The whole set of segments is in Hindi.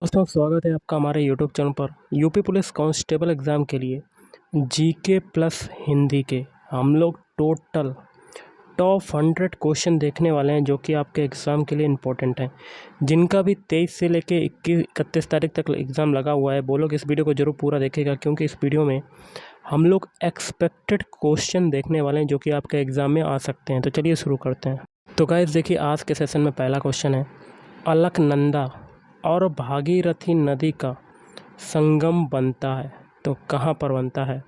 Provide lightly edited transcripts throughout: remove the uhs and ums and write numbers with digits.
दोस्तों स्वागत है आपका हमारे यूट्यूब चैनल पर। यूपी पुलिस कांस्टेबल एग्ज़ाम के लिए जीके प्लस हिंदी के हम लोग टोटल टॉप 100 क्वेश्चन देखने वाले हैं जो कि आपके एग्ज़ाम के लिए इम्पोर्टेंट हैं। जिनका भी 23 से लेके 31 तारीख तक एग्ज़ाम लगा हुआ है वो लोग इस वीडियो को ज़रूर पूरा देखेगा, क्योंकि इस वीडियो में हम लोग एक्सपेक्टेड क्वेश्चन देखने वाले हैं जो कि आपके एग्ज़ाम में आ सकते हैं। तो चलिए शुरू करते हैं। तो गाइस देखिए, आज के सेशन में पहला क्वेश्चन है, अलकनंदा और भागीरथी नदी का संगम बनता है तो कहाँ पर बनता है?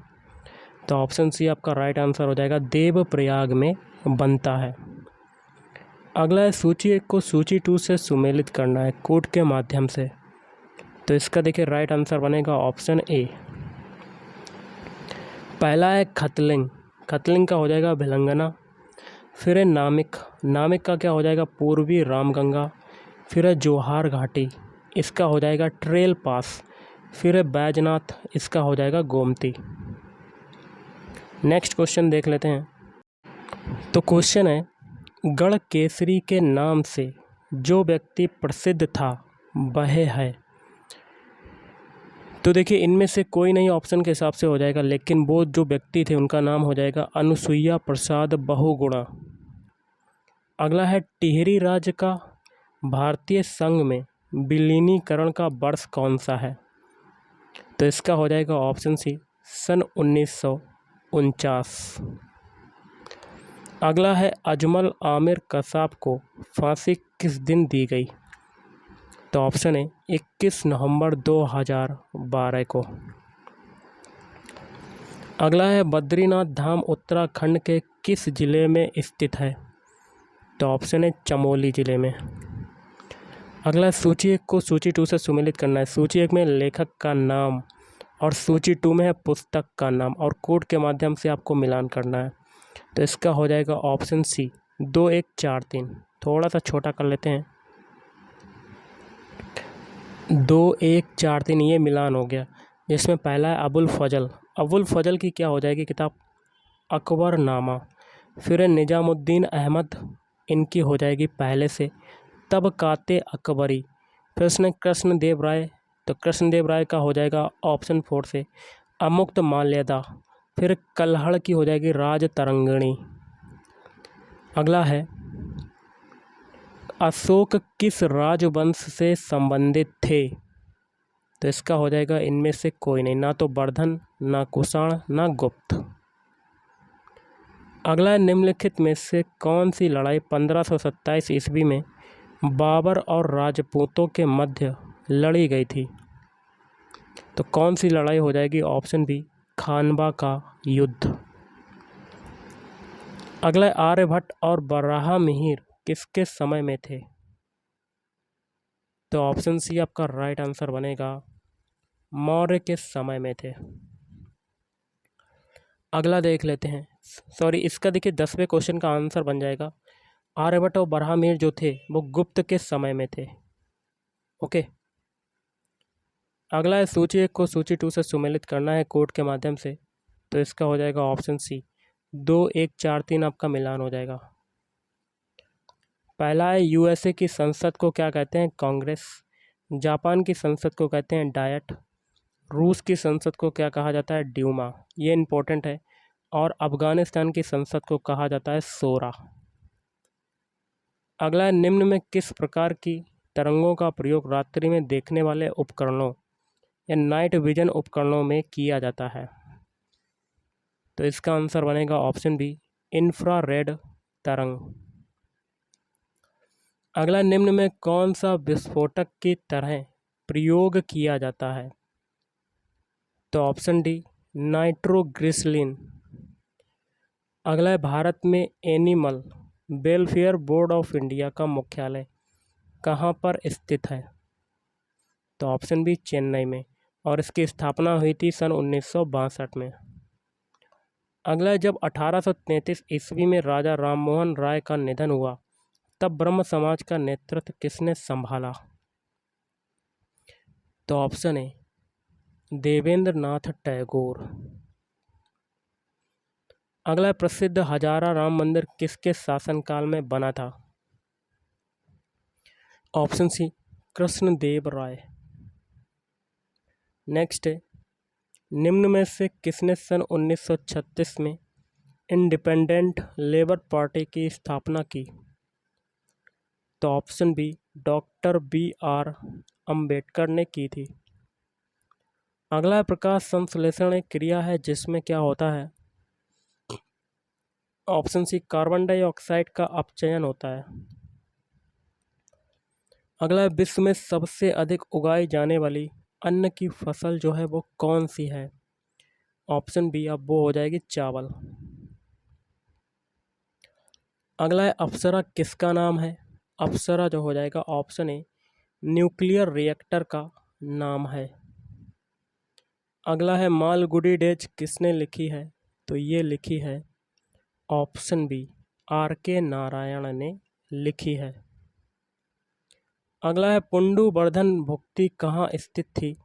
तो ऑप्शन सी आपका राइट आंसर हो जाएगा, देवप्रयाग में बनता है। अगला है, सूची 1 को सूची 2 से सुमेलित करना है कोड के माध्यम से। तो इसका देखिए राइट आंसर बनेगा ऑप्शन ए। पहला है खतलिंग, खतलिंग का हो जाएगा भिलंगना। फिर है नामिक, नामिक का क्या हो जाएगा पूर्वी रामगंगा। फिर है जोहार घाटी, इसका हो जाएगा ट्रेल पास। फिर है बैजनाथ, इसका हो जाएगा गोमती। नेक्स्ट क्वेश्चन देख लेते हैं। तो क्वेश्चन है, गढ़ केसरी के नाम से जो व्यक्ति प्रसिद्ध था वह है। तो देखिए, इनमें से कोई नहीं ऑप्शन के हिसाब से हो जाएगा, लेकिन वो जो व्यक्ति थे उनका नाम हो जाएगा अनुसुईया प्रसाद बहुगुणा। अगला है, टिहरी राज्य का भारतीय संघ में विलीनीकरण का वर्ष कौन सा है? तो इसका हो जाएगा ऑप्शन सी, सन 1949। अगला है, अजमल आमिर कसाब को फांसी किस दिन दी गई? तो ऑप्शन है 21 नवंबर 2012 को। अगला है, बद्रीनाथ धाम उत्तराखंड के किस जिले में स्थित है? तो ऑप्शन है चमोली जिले में। अगला, सूची 1 को सूची 2 से सुमेलित करना है। सूची 1 में लेखक का नाम और सूची 2 में है पुस्तक का नाम, और कोड के माध्यम से आपको मिलान करना है। तो इसका हो जाएगा ऑप्शन सी, 2143। थोड़ा सा छोटा कर लेते हैं, 2143 ये मिलान हो गया। जिसमें पहला है अबुल फजल, अबुल फजल की क्या हो जाएगी किताब अकबरनामा। फिर है निजामुद्दीन अहमद, इनकी हो जाएगी पहले से तबकाते अकबरी। फिर उसने कृष्णदेव राय, तो कृष्णदेव राय का हो जाएगा ऑप्शन 4 से अमुक्त माल्यदा। फिर कल्हड़ की हो जाएगी राज तरंगिणी। अगला है, अशोक किस राजवंश से संबंधित थे? तो इसका हो जाएगा इनमें से कोई नहीं, ना तो वर्धन, ना कुषाण, ना गुप्त। अगला है, निम्नलिखित में से कौन सी लड़ाई 1527 ईस्वी में बाबर और राजपूतों के मध्य लड़ी गई थी? तो कौन सी लड़ाई हो जाएगी? ऑप्शन बी, खानवा का युद्ध। अगला, आर्यभट्ट और बराहमिहिर किसके समय में थे? तो ऑप्शन सी आपका राइट आंसर बनेगा, मौर्य के समय में थे। अगला देख लेते हैं, सॉरी इसका देखिए 10वें क्वेश्चन का आंसर बन जाएगा, आर्यभट्ट और बराहमिहिर जो थे वो गुप्त के समय में थे। ओके। अगला है, सूची 1 को सूची 2 से सुमेलित करना है कोड के माध्यम से। तो इसका हो जाएगा ऑप्शन सी, 2143 आपका मिलान हो जाएगा। पहला है, यूएसए की संसद को क्या कहते हैं? कांग्रेस। जापान की संसद को कहते हैं डायट। रूस की संसद को क्या कहा जाता है? ड्यूमा, ये इम्पोर्टेंट है। और अफगानिस्तान की संसद को कहा जाता है शोरा। अगला है, निम्न में किस प्रकार की तरंगों का प्रयोग रात्रि में देखने वाले उपकरणों या नाइट विजन उपकरणों में किया जाता है? तो इसका आंसर बनेगा ऑप्शन बी, इंफ्रारेड तरंग। अगला, निम्न में कौन सा विस्फोटक की तरह प्रयोग किया जाता है? तो ऑप्शन डी, नाइट्रोग्लिसरीन। अगला है, भारत में animal welfare board of India का मुख्यालय कहाँ पर स्थित है? तो ऑप्शन बी, चेन्नई में, और इसकी स्थापना हुई थी सन 1962 में। अगला है, जब 1833 ईस्वी में राजा राममोहन राय का निधन हुआ तब ब्रह्म समाज का नेतृत्व किसने संभाला? तो ऑप्शन है देवेंद्र नाथ टैगोर। अगला, प्रसिद्ध हजारा राम मंदिर किसके शासनकाल में बना था? ऑप्शन सी, कृष्णदेव राय। नेक्स्ट है, निम्न में से किसने सन 1936 में इंडिपेंडेंट लेबर पार्टी की स्थापना की? तो option B, doctor BR Ambedkar ने की थी। अगला प्रकाश संश्लेषण एक क्रिया है जिसमें क्या होता है? ऑप्शन सी, कार्बन डाइऑक्साइड का अपचयन होता है। अगला, विश्व में सबसे अधिक उगाई जाने वाली अन्न की फसल जो है वो कौन सी है? ऑप्शन बी, अब वो हो जाएगी चावल। अगला है, अप्सरा किसका नाम है? अप्सरा जो हो जाएगा ऑप्शन ए, न्यूक्लियर रिएक्टर का नाम है। अगला है, मालगुडी डेज किसने लिखी है? तो ये लिखी है ऑप्शन बी, RK नारायण ने लिखी है। अगला है, पुंडुवर्धन भुक्ति कहाँ स्थित थी?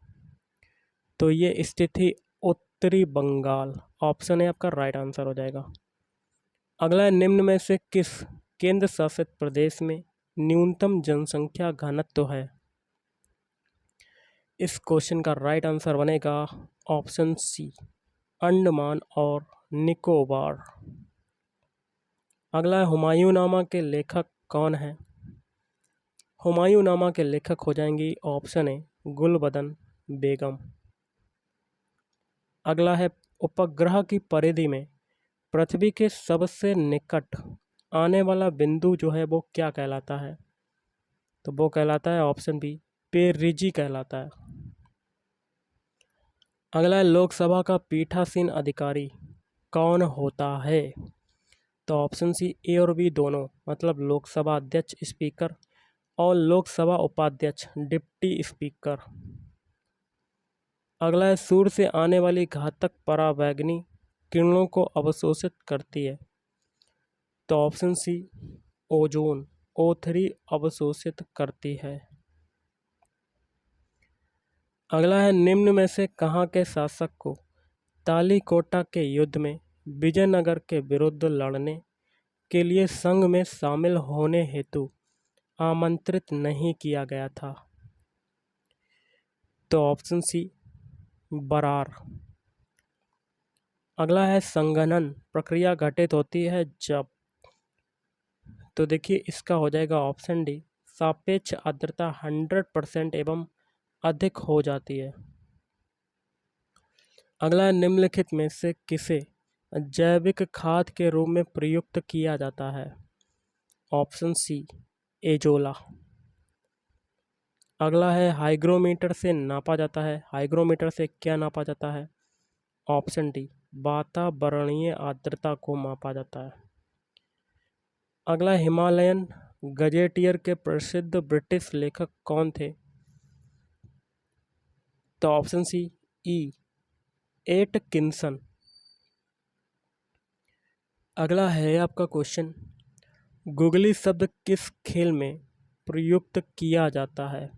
तो ये स्थित थी उत्तरी बंगाल। ऑप्शन ए आपका राइट आंसर हो जाएगा। अगला है, निम्न में से किस केंद्र शासित प्रदेश में न्यूनतम जनसंख्या घनत्व है? इस क्वेश्चन का राइट आंसर बनेगा ऑप्शन सी, अंडमान और निकोबार। अगला है, हुमायूंनामा के लेखक कौन है? हुमायूंनामा के लेखक हो जाएंगी ऑप्शन ए, गुलबदन बेगम। अगला है, उपग्रह की परिधि में पृथ्वी के सबसे निकट आने वाला बिंदु जो है वो क्या कहलाता है? तो वो कहलाता है ऑप्शन बी, पेरिजी कहलाता है। अगला है, लोकसभा का पीठासीन अधिकारी कौन होता है? तो ऑप्शन सी, ए और बी दोनों, मतलब लोकसभा अध्यक्ष स्पीकर और लोकसभा उपाध्यक्ष डिप्टी स्पीकर। अगला है, सूर्य से आने वाली घातक पराबैंगनी किरणों को अवशोषित करती है। तो ऑप्शन सी, ओजोन O3 अवशोषित करती है। अगला है, निम्न में से कहाँ के शासक को तालीकोटा के युद्ध में विजयनगर के विरुद्ध लड़ने के लिए संघ में शामिल होने हेतु आमंत्रित नहीं किया गया था? तो ऑप्शन सी, बरार। अगला है, संघनन प्रक्रिया घटित होती है जब? तो देखिए इसका हो जाएगा ऑप्शन डी, सापेक्ष आर्द्रता 100% एवं अधिक हो जाती है। अगला है, निम्नलिखित में से किसे जैविक खाद के रूप में प्रयुक्त किया जाता है? Option C, azolla. अगला है, हाइग्रोमीटर से नापा जाता है। हाइग्रोमीटर से क्या नापा जाता है? ऑप्शन डी, वातावरणीय आर्द्रता को मापा जाता है। अगला, हिमालयन गजेटियर के प्रसिद्ध ब्रिटिश लेखक कौन थे? तो ऑप्शन सी, ई, एटकिंसन। अगला है आपका क्वेश्चन, गुगली शब्द किस खेल में प्रयुक्त किया जाता है?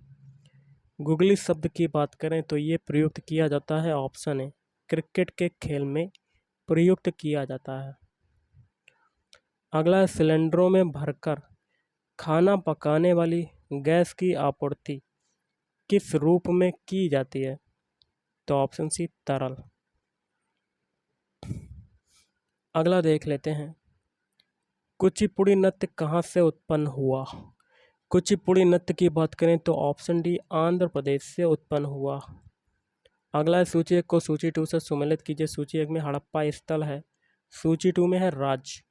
गुगली शब्द की बात करें तो ये प्रयुक्त किया जाता है ऑप्शन ए, क्रिकेट के खेल में प्रयुक्त किया जाता है। अगला, सिलेंडरों में भरकर खाना पकाने वाली गैस की आपूर्ति किस रूप में की जाती है? तो ऑप्शन सी, तरल। अगला देख लेते हैं, कुचिपुड़ी नृत्य कहाँ से उत्पन्न हुआ? कुचिपुड़ी नृत्य की बात करें तो ऑप्शन डी, आंध्र प्रदेश से उत्पन्न हुआ। अगला है, सूची 1 को सूची 2 से सुमेलित कीजिए। सूची 1 में हड़प्पा स्थल है, सूची 2 में है राज्य,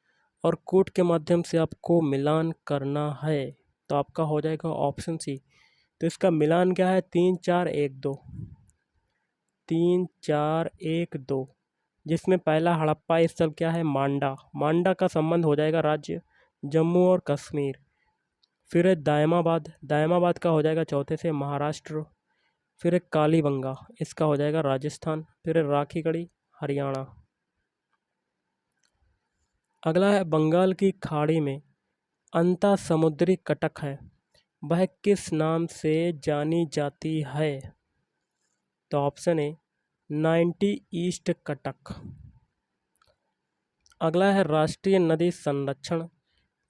और कूट के माध्यम से आपको मिलान करना है। तो आपका हो जाएगा ऑप्शन सी। तो इसका मिलान क्या है? 3 4 1 2, 3 4 1 2, जिसमें पहला हड़प्पा स्थल क्या है? मांडा। मांडा का संबंध हो जाएगा राज्य जम्मू और कश्मीर। फिर है दायमाबाद। दायमाबाद का हो जाएगा चौथे से महाराष्ट्र। फिर है कालीबंगा, इसका हो जाएगा राजस्थान। फिर है राखीगढ़ी, हरियाणा। अगला है, बंगाल की खाड़ी में अंता समुद्री कटक है, वह किस नाम से जानी जाती है? तो ऑप्शन ए, 90 ईस्ट कटक। अगला है, राष्ट्रीय नदी संरक्षण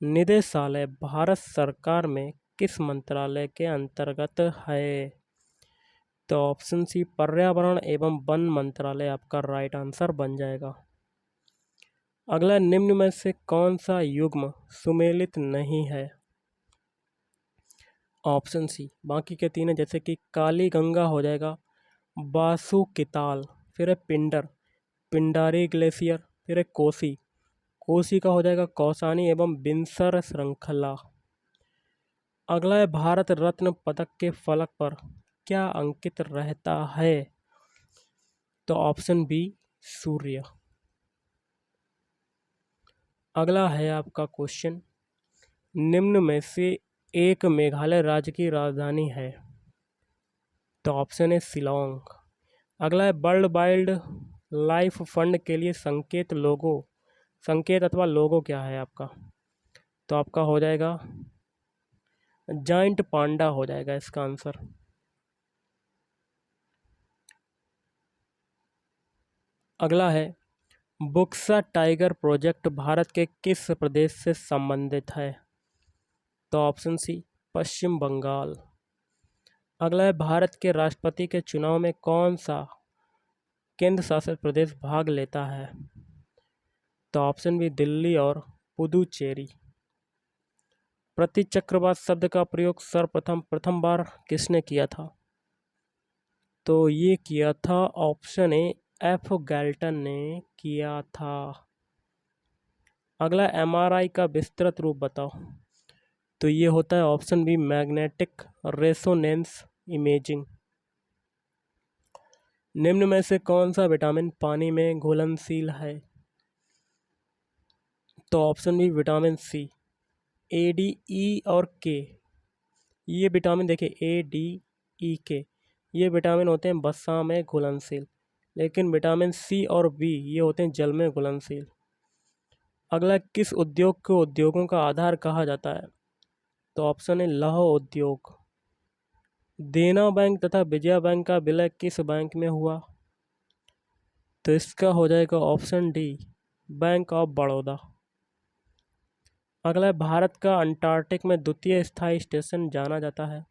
निदेशालय भारत सरकार में किस मंत्रालय के अंतर्गत है? तो ऑप्शन सी पर्यावरण एवं वन मंत्रालय आपका राइट आंसर बन जाएगा। अगला, निम्न में से कौन सा युग्म सुमेलित नहीं है? ऑप्शन सी बाकी के तीन है, जैसे कि काली गंगा हो जाएगा, बासुकिताल, फिर है पिंडर, पिंडारी ग्लेशियर, फिर है कोसी, कोसी का हो जाएगा कौसानी एवं बिनसर श्रृंखला। अगला है, भारत रत्न पदक के फलक पर क्या अंकित रहता है? तो ऑप्शन बी सूर्य। अगला है आपका क्वेश्चन, निम्न में से एक मेघालय राज्य की राजधानी है? तो ऑप्शन है शिलोंग। अगला है, वर्ल्ड वाइल्ड लाइफ फंड के लिए संकेत अथवा लोगो क्या है आपका? तो आपका हो जाएगा जाइंट पांडा हो जाएगा इसका आंसर। अगला है, बुक्सा टाइगर प्रोजेक्ट भारत के किस प्रदेश से संबंधित है? तो ऑप्शन सी पश्चिम बंगाल। अगला है, भारत के राष्ट्रपति के चुनाव में कौन सा केंद्र शासित प्रदेश भाग लेता है? तो ऑप्शन बी दिल्ली और पुदुचेरी। प्रतिचक्रवात शब्द का प्रयोग प्रथम बार किसने किया था? तो ये किया था ऑप्शन ए एफ गैल्टन ने किया था। अगला, एमआरआई का विस्तृत रूप बताओ। तो ये होता है option B magnetic resonance imaging. निम्न में से कौन सा विटामिन पानी में घुलनशील है? तो ऑप्शन बी विटामिन सी। ए, डी, ई और के, ये विटामिन देखिए ए, डी, ई, के, ये विटामिन होते हैं वसा में घुलनशील, लेकिन विटामिन सी और बी ये होते हैं जल में घुलनशील। अगला, किस उद्योग को उद्योगों का आधार कहा जाता है? तो ऑप्शन है लौह उद्योग। देना बैंक तथा विजया बैंक का विलय किस बैंक में हुआ? तो इसका हो जाएगा option D bank of Baroda. अगला, भारत का अंटार्कटिक में द्वितीय स्थायी स्टेशन जाना जाता है?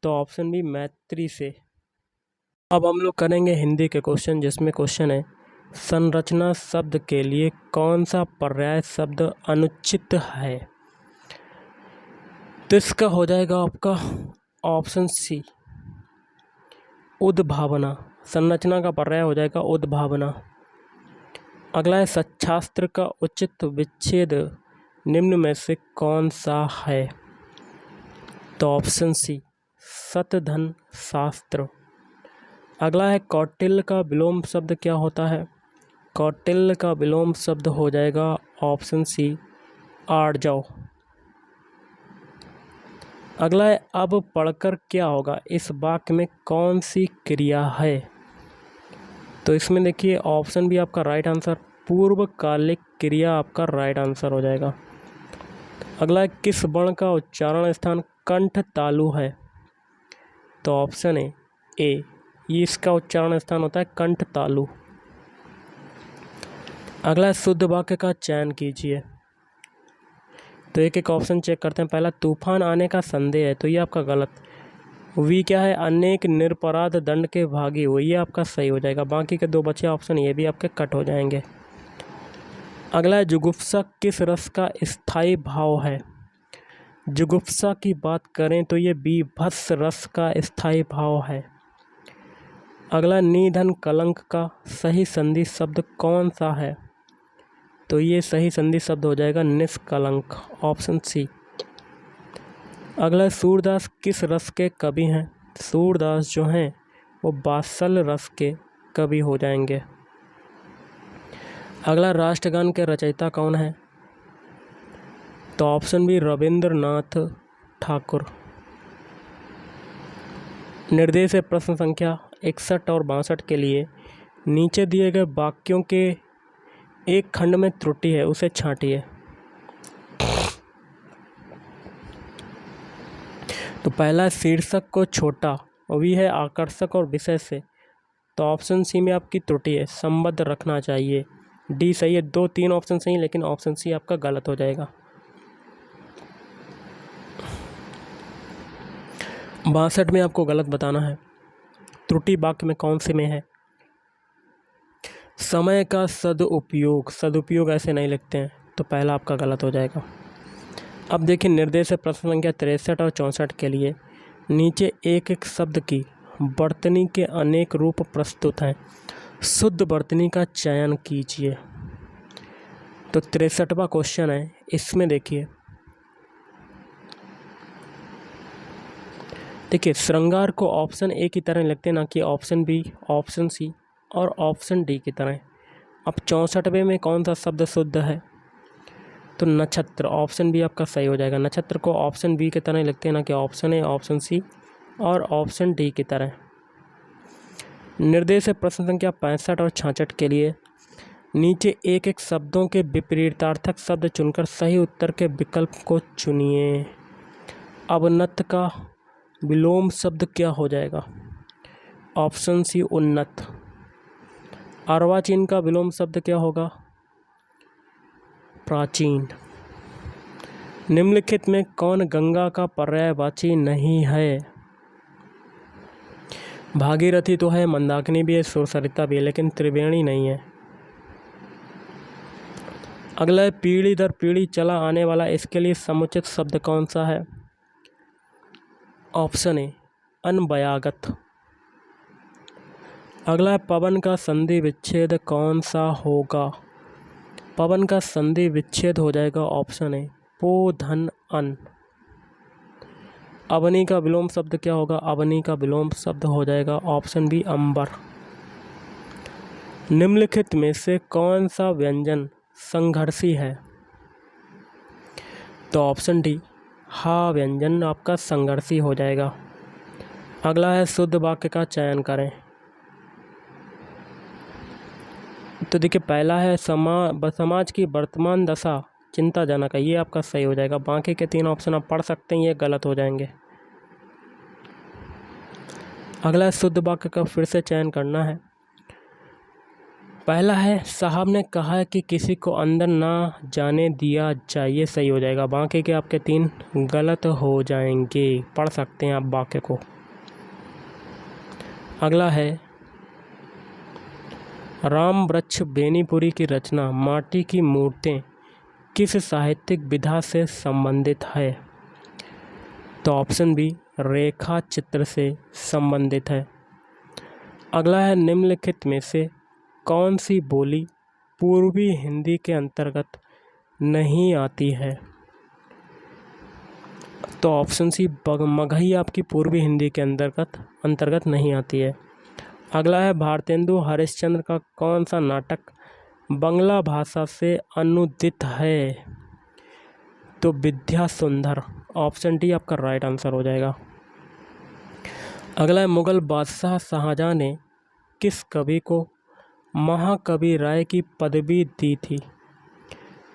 तो ऑप्शन बी मैत्री से। अब हम लोग करेंगे हिंदी के क्वेश्चन, जिसमें क्वेश्चन है, संरचना शब्द के लिए कौन सा पर्याय शब्द अनुचित है? तो इसका हो जाएगा आपका ऑप्शन सी उद्भावना। संरचना का पर्याय हो जाएगा उद्भावना। अगला है, सच्छास्त्र का उचित विच्छेद निम्न में से कौन सा है? तो ऑप्शन सी शतधन शास्त्र। अगला है, कौटिल्य का विलोम शब्द क्या होता है? कौटिल्य का विलोम शब्द हो जाएगा ऑप्शन सी आर्जव। अगला है, अब पढ़कर क्या होगा इस वाक्य में कौन सी क्रिया है? तो इसमें देखिए ऑप्शन भी आपका राइट आंसर, पूर्वकालिक क्रिया आपका राइट आंसर हो जाएगा। अगला है, किस वर्ण का उच्चारण स्थान कंठ तालु है? तो ऑप्शन है ए, ये इसका उच्चारण स्थान होता है कंठ तालु। अगला है, शुद्ध वाक्य का चयन कीजिए। तो एक एक ऑप्शन चेक करते हैं। पहला, तूफान आने का संदेह है, तो ये आपका गलत। वी क्या है, अनेक निरपराध दंड के भागी हुए, ये आपका सही हो जाएगा। बाकी के दो बचे ऑप्शन ये भी आपके कट हो जाएंगे। अगला है, जुगुप्सा किस रस का स्थायी भाव है? जुगुप्सा की बात करें तो ये बीभत्स रस का स्थायी भाव है। अगला, निधन कलंक का सही संधि शब्द कौन सा है? तो ये सही संधि शब्द हो जाएगा निष्कलंक, ऑप्शन सी। अगला, सूरदास किस रस के कवि हैं? सूरदास जो हैं वो वात्सल रस के कवि हो जाएंगे। अगला, राष्ट्रगान के रचयिता कौन है? तो ऑप्शन बी रविंद्रनाथ ठाकुर। निर्देश है प्रश्न संख्या 61 और 62 के लिए, नीचे दिए गए वाक्यों के एक खंड में त्रुटि है, उसे छांटिए। तो पहला, शीर्षक को छोटा वी है आकर्षक और विषय से, तो ऑप्शन सी में आपकी त्रुटि है, संबद्ध रखना चाहिए। डी सही है, 2-3 ऑप्शन सही, लेकिन ऑप्शन सी आपका गलत हो जाएगा। 62 में आपको गलत बताना है। त्रुटि वाक्य में कौन से में है? समय का सदुपयोग ऐसे नहीं लिखते हैं, तो पहला आपका गलत हो जाएगा। अब देखिए, निर्देश है प्रश्न संख्या 63 और 64 के लिए। नीचे एक एक शब्द की वर्तनी के अनेक रूप प्रस्तुत हैं, शुद्ध वर्तनी का चयन कीजिए। तो 63वां क्वेश्चन है, इसमें देखिए श्रृंगार को ऑप्शन ए की तरह लिखते हैं, ना कि ऑप्शन बी, ऑप्शन सी और ऑप्शन डी की तरह। अब 64वें में कौन सा शब्द शुद्ध है? तो नक्षत्र, ऑप्शन बी आपका सही हो जाएगा। नक्षत्र को ऑप्शन बी की तरह लिखते हैं, ना कि ऑप्शन ए, ऑप्शन सी और ऑप्शन डी की तरह। निर्देश है प्रश्न संख्या 65 और 66 के लिए। नीचे एक एक शब्दों के विपरीतार्थक शब्द चुनकर सही उत्तर के विकल्प को चुनिए। अवनत का विलोम शब्द क्या हो जाएगा? ऑप्शन सी उन्नत। अर्वाचीन का विलोम शब्द क्या होगा? प्राचीन। निम्नलिखित में कौन गंगा का पर्यायवाची नहीं है? भागीरथी तो है, मंदाकिनी भी है, सुरसरिता भी है, लेकिन त्रिवेणी नहीं है। अगला पीढ़ी दर पीढ़ी चला आने वाला, इसके लिए समुचित शब्द कौन सा है? ऑप्शन ए अनवयागत। अगला पवन का संधि विच्छेद कौन सा होगा? पवन का संधि विच्छेद हो जाएगा ऑप्शन ए पो धन अन। अवनी का विलोम शब्द क्या होगा? अवनी का विलोम शब्द हो जाएगा ऑप्शन बी अंबर। निम्नलिखित में से कौन सा व्यंजन संघर्षी है? तो ऑप्शन डी हा व्यंजन आपका संघर्षी हो जाएगा। अगला है शुद्ध वाक्य का चयन करें। तो देखिए, पहला है समाज की वर्तमान दशा चिंताजनक है, ये आपका सही हो जाएगा। बाकी के 3 ऑप्शन आप पढ़ सकते हैं, ये गलत हो जाएंगे। अगला है शुद्ध वाक्य का फिर से चयन करना है। पहला है साहब ने कहा है कि किसी को अंदर ना जाने दिया जाए, ये सही हो जाएगा। बाकी के आपके 3 गलत हो जाएंगे, पढ़ सकते हैं आप वाक्य को। अगला है राम वृक्ष बेनीपुरी की रचना माटी की मूर्तें किस साहित्यिक विधा से संबंधित है? तो ऑप्शन बी रेखा चित्र से संबंधित है। अगला है निम्नलिखित में से कौन सी बोली पूर्वी हिंदी के अंतर्गत नहीं आती है? तो ऑप्शन सी मगही आपकी पूर्वी हिंदी के अंतर्गत नहीं आती है। अगला है भारतेंदु हरिश्चंद्र का कौन सा नाटक बंगला भाषा से अनुदित है? तो विद्या सुंदर, ऑप्शन डी आपका राइट आंसर हो जाएगा। अगला है मुगल बादशाह शाहजहां ने किस कवि को महाकवि राय की पदवी दी थी?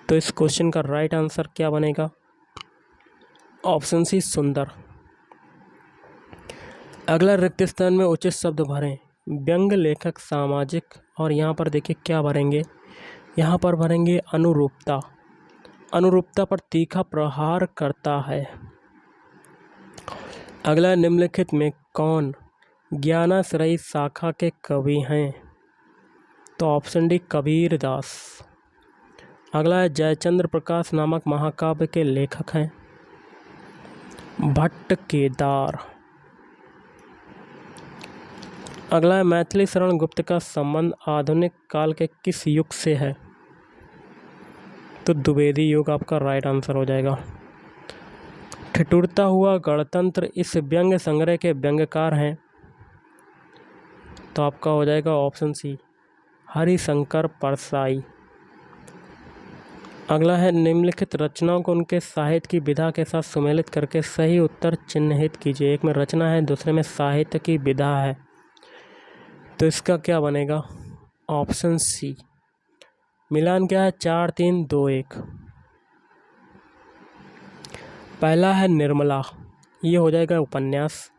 तो इस क्वेश्चन का राइट आंसर क्या बनेगा? ऑप्शन सी सुंदर। अगला रिक्त स्थान में उचित शब्द भरें। व्यंग, लेखक, सामाजिक, और यहाँ पर देखिए क्या भरेंगे, यहाँ पर भरेंगे अनुरूपता। अनुरूपता पर तीखा प्रहार करता है। अगला निम्नलिखित में कौन ज्ञानाश्रयी शाखा के कवि हैं? तो ऑप्शन डी कबीर दास। अगला है जयचंद्र प्रकाश नामक महाकाव्य के लेखक हैं भट्ट केदार। अगला है मैथिली शरण गुप्त का संबंध आधुनिक काल के किस युग से है? तो द्विवेदी युग आपका राइट आंसर हो जाएगा। ठिठुरता हुआ गणतंत्र इस व्यंग्य संग्रह के व्यंग्यकार हैं? तो आपका हो जाएगा ऑप्शन सी हरिशंकर परसाई। अगला है निम्नलिखित रचनाओं को उनके साहित्य की विधा के साथ सुमेलित करके सही उत्तर चिन्हित कीजिए। एक में रचना है, दूसरे में साहित्य की विधा है, तो इसका क्या बनेगा? Option C. मिलान क्या है? 4 3 2 1। पहला है निर्मला, ये हो जाएगा उपन्यास।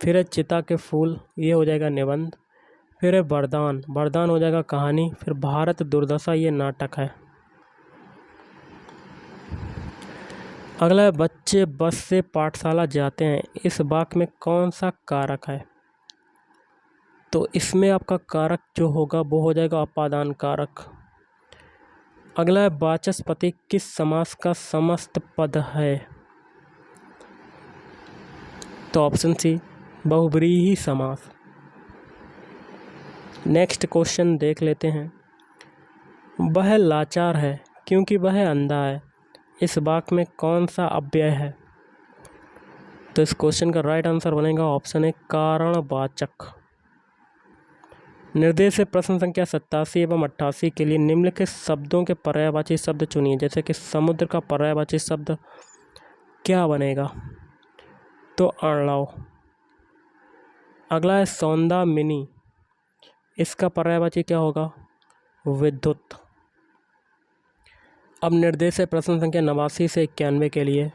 फिर है चिता के फूल, ये हो जाएगा निबंध। फिर है वरदान, वरदान हो जाएगा कहानी। फिर भारत दुर्दशा, ये नाटक है। अगला है बच्चे बस से पाठशाला जाते हैं, इस वाक्य में कौन सा कारक है? तो इसमें आपका कारक जो होगा वो हो जाएगा अपादान कारक। अगला है वाचस्पति किस समास का समस्त पद है? तो ऑप्शन सी बहुव्रीहि समास। नेक्स्ट क्वेश्चन देख लेते हैं। वह लाचार है क्योंकि वह अंधा है, इस वाक्य में कौन सा अव्यय है? तो इस क्वेश्चन का राइट आंसर बनेगा ऑप्शन ए कारणवाचक। निर्देश से प्रश्न संख्या 87 एवं 88 के लिए निम्नलिखित शब्दों के पर्यायवाची शब्द चुनिए। जैसे कि समुद्र का पर्यायवाची शब्द क्या बनेगा? तो अर्णव। अगला है सौंदामिनी, इसका पर्यायवाची क्या होगा? विद्युत। अब निर्देश है प्रश्न संख्या 89 से 91 के लिए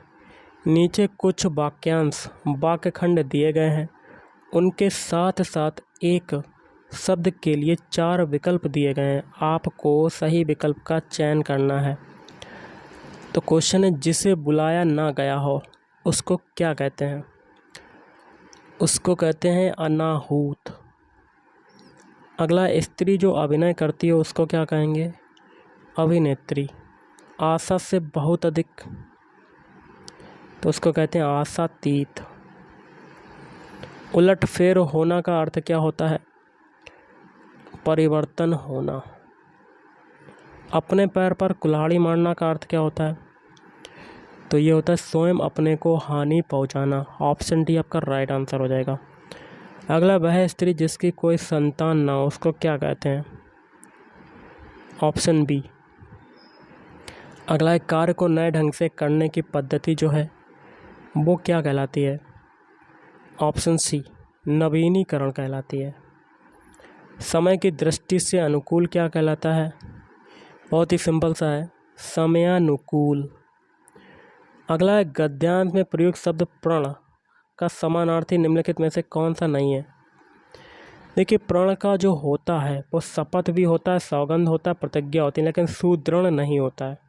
नीचे कुछ वाक्यांश वाक्यखंड दिए गए हैं, उनके साथ साथ एक शब्द के लिए 4 विकल्प दिए गए हैं, आपको सही विकल्प का चयन करना है। तो क्वेश्चन है जिसे बुलाया ना गया हो उसको क्या कहते हैं? उसको कहते हैं अनाहूत। अगला स्त्री जो अभिनय करती है उसको क्या कहेंगे? अभिनेत्री। आशा से बहुत अधिक, तो उसको कहते हैं आशातीत। उलटफेर होना का अर्थ क्या होता है? परिवर्तन होना। अपने पैर पर कुल्हाड़ी मारना का अर्थ क्या होता है? तो ये होता है स्वयं अपने को हानि पहुंचाना। ऑप्शन डी आपका राइट आंसर हो जाएगा। अगला वह स्त्री जिसकी कोई संतान ना हो उसको क्या कहते हैं? Option B. अगला एक कार्य को नए ढंग से करने की पद्धति जो है वो क्या कहलाती है? ऑप्शन सी नवीनीकरण कहलाती है। समय की दृष्टि से अनुकूल क्या कहलाता है? बहुत ही सिंपल सा है, समयानुकूल। अगला है गद्यांश में प्रयुक्त शब्द प्रण का समानार्थी निम्नलिखित में से कौन सा नहीं है? देखिए प्रण का जो होता है वो शपथ भी होता है, सौगंध होता है, प्रतिज्ञा होती है, लेकिन सुदृढ़ नहीं होता है।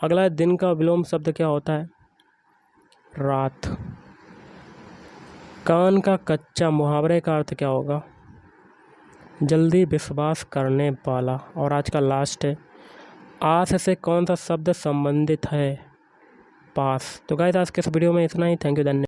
अगला है दिन का विलोम शब्द क्या होता है? रात। कान का कच्चा मुहावरे का अर्थ क्या होगा? जल्दी विश्वास करने वाला। और आज का लास्ट है आस से कौन सा शब्द संबंधित है? पास। तो गाइस आज के इस वीडियो में इतना ही। थैंक यू, धन्यवाद।